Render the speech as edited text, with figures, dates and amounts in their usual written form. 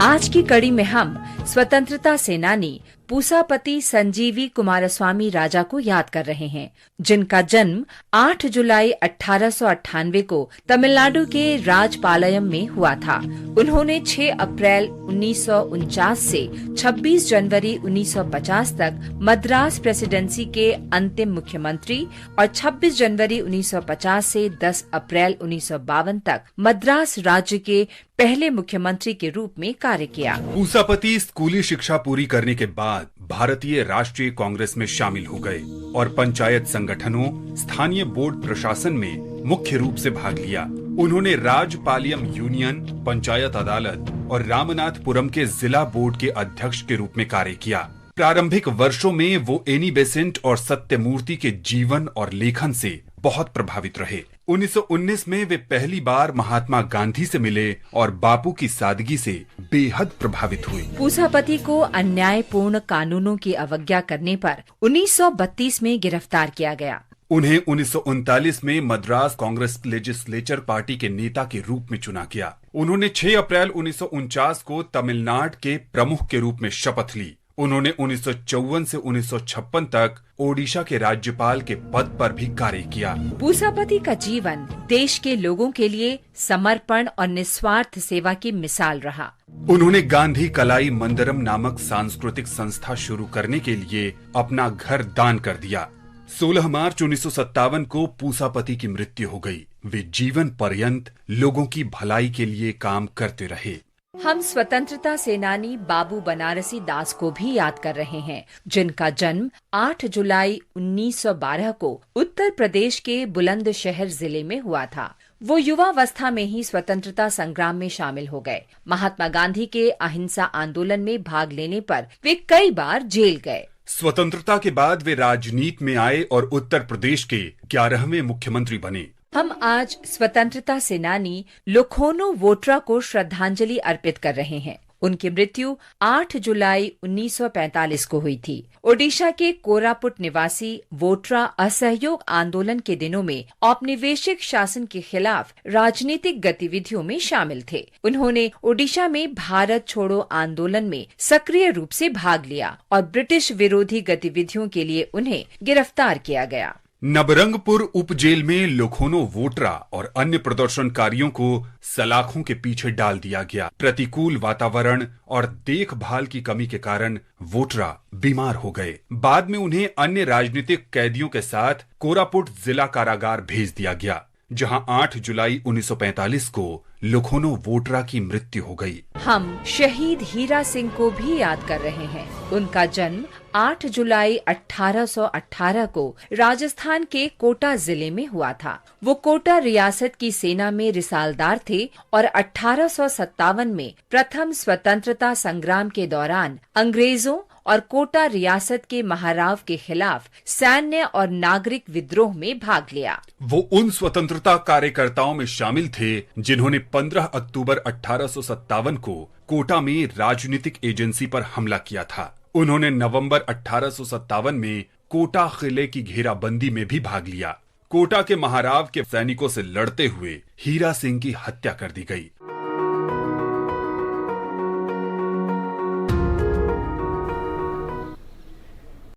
आज की कड़ी में हम स्वतंत्रता सेनानी पूसापति संजीवी कुमारस्वामी राजा को याद कर रहे हैं, जिनका जन्म 8 जुलाई 1898 को तमिलनाडु के राजपालयम में हुआ था। उन्होंने 6 अप्रैल 1949 से 26 जनवरी 1950 तक मद्रास प्रेसिडेंसी के अंतिम मुख्यमंत्री और 26 जनवरी 1950 से 10 अप्रैल 1952 तक मद्रास राज्य के पहले मुख्यमंत्री के रूप में कार्य किया। पूसापति स्कूली शिक्षा पूरी करने के बाद भारतीय राष्ट्रीय कांग्रेस में शामिल हो गए और पंचायत संगठनों, स्थानीय बोर्ड प्रशासन में मुख्य रूप से भाग लिया। उन्होंने राजपालयम यूनियन, पंचायत अदालत और रामनाथपुरम के जिला बोर्ड के अध्यक्ष के रूप में कार्य किया। प्रारंभिक वर्षों में वो एनी बेसेंट और सत्यमूर्ति के जीवन और लेखन से बहुत प्रभावित रहे। 1919 में वे पहली बार महात्मा गांधी से मिले और बापू की सादगी से बेहद प्रभावित हुए। पूसापति को अन्यायपूर्ण कानूनों की अवज्ञा करने पर 1932 में गिरफ्तार किया गया। उन्हें 1939 में मद्रास कांग्रेस लेजिस्लेचर पार्टी के नेता के रूप में चुना गया। उन्होंने 6 अप्रैल 1949 को तमिलनाडु के प्रमुख के रूप में शपथ ली। उन्होंने 1954 से 1956 तक ओडिशा के राज्यपाल के पद पर भी कार्य किया। पूसापति का जीवन देश के लोगों के लिए समर्पण और निस्वार्थ सेवा की मिसाल रहा। उन्होंने गांधी कलाई मंदिरम नामक सांस्कृतिक संस्था शुरू करने के लिए अपना घर दान कर दिया। 16 मार्च 1957 को पूसापति की मृत्यु हो गई। वे जीवन पर्यंत लोगों की भलाई के लिए काम करते रहे। हम स्वतंत्रता सेनानी बाबू बनारसी दास को भी याद कर रहे हैं, जिनका जन्म 8 जुलाई 1912 को उत्तर प्रदेश के बुलंदशहर जिले में हुआ था। वो युवावस्था में ही स्वतंत्रता संग्राम में शामिल हो गए। महात्मा गांधी के अहिंसा आंदोलन में भाग लेने पर वे कई बार जेल गए। स्वतंत्रता के बाद वे राजनीति में आए और उत्तर प्रदेश के 11वें मुख्यमंत्री बने। हम आज स्वतंत्रता सेनानी लोखोनो वोट्रा को श्रद्धांजलि अर्पित कर रहे हैं। उनकी मृत्यु 8 जुलाई 1945 को हुई थी। ओडिशा के कोरापुट निवासी वोट्रा असहयोग आंदोलन के दिनों में औपनिवेशिक शासन के खिलाफ राजनीतिक गतिविधियों में शामिल थे। उन्होंने ओडिशा में भारत छोड़ो आंदोलन में सक्रिय रूप से भाग लिया और ब्रिटिश विरोधी गतिविधियों के लिए उन्हें गिरफ्तार किया गया। नबरंगपुर उप जेल में लोखोनो वोट्रा और अन्य प्रदर्शनकारियों को सलाखों के पीछे डाल दिया गया। प्रतिकूल वातावरण और देखभाल की कमी के कारण वोट्रा बीमार हो गए। बाद में उन्हें अन्य राजनीतिक कैदियों के साथ कोरापुट जिला कारागार भेज दिया गया, जहां 8 जुलाई 1945 को लोखोनो वोट्रा की मृत्यु हो गई। हम शहीद हीरा सिंह को भी याद कर रहे हैं। उनका जन्म 8 जुलाई 1818 को राजस्थान के कोटा जिले में हुआ था। वो कोटा रियासत की सेना में रिसालदार थे और 1857 में प्रथम स्वतंत्रता संग्राम के दौरान अंग्रेजों और कोटा रियासत के महाराव के खिलाफ सैन्य और नागरिक विद्रोह में भाग लिया। वो उन स्वतंत्रता कार्यकर्ताओं में शामिल थे जिन्होंने 15 अक्टूबर 1857 को कोटा में राजनीतिक एजेंसी पर हमला किया था। उन्होंने नवंबर 1857 में कोटा किले की घेराबंदी में भी भाग लिया। कोटा के महाराव के सैनिकों से लड़ते हुए हीरा सिंह की हत्या कर दी गई।